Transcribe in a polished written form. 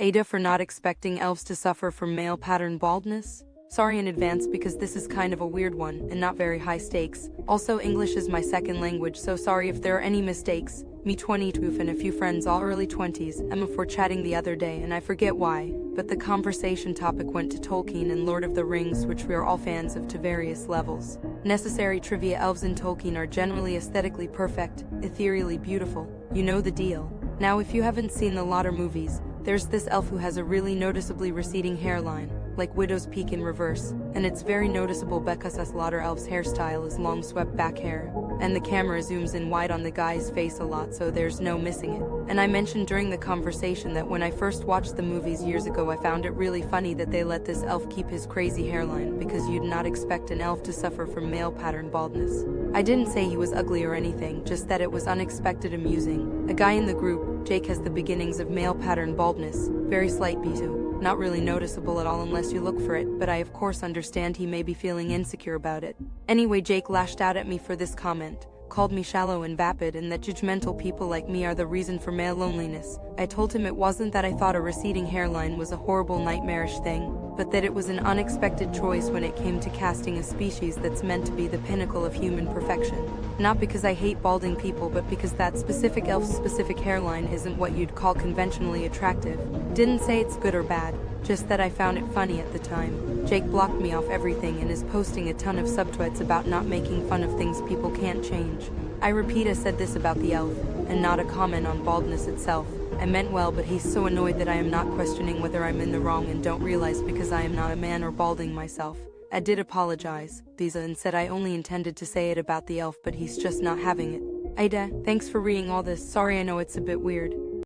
AITA for not expecting elves to suffer from male pattern baldness. Sorry in advance because this is kind of a weird one and not very high stakes. Also, English is my second language, so sorry if there are any mistakes. Me 22 and a few friends all early 20s, Emma for chatting the other day and I forget why, but the conversation topic went to Tolkien and Lord of the Rings, which we are all fans of to various levels. Necessary trivia: elves in Tolkien are generally aesthetically perfect, ethereally beautiful. You know the deal. Now if you haven't seen the LOTR movies, there's this elf who has a really noticeably receding hairline, like Widow's Peak in reverse, and it's very noticeable because LOTR elf's hairstyle is long swept back hair, and the camera zooms in wide on the guy's face a lot so there's no missing it. And I mentioned during the conversation that when I first watched the movies years ago I found it really funny that they let this elf keep his crazy hairline because you'd not expect an elf to suffer from male pattern baldness. I didn't say he was ugly or anything, just that it was unexpected amusing. A guy in the group, Jake, has the beginnings of male pattern baldness, very slight b2, not really noticeable at all unless you look for it, but I of course understand he may be feeling insecure about it. Anyway, Jake lashed out at me for this comment, called me shallow and vapid and that judgmental people like me are the reason for male loneliness. I told him it wasn't that I thought a receding hairline was a horrible nightmarish thing, but that it was an unexpected choice when it came to casting a species that's meant to be the pinnacle of human perfection. Not because I hate balding people, but because that specific elf's specific hairline isn't what you'd call conventionally attractive. Didn't say it's good or bad, just that I found it funny at the time. Jake blocked me off everything and is posting a ton of subtweets about not making fun of things people can't change. I repeat, I said this about the elf, and not a comment on baldness itself. I meant well, but he's so annoyed that I am not questioning whether I'm in the wrong and don't realize because I am not a man or balding myself. I did apologize, Lisa, and said I only intended to say it about the elf, but he's just not having it. AITA, thanks for reading all this. Sorry, I know it's a bit weird.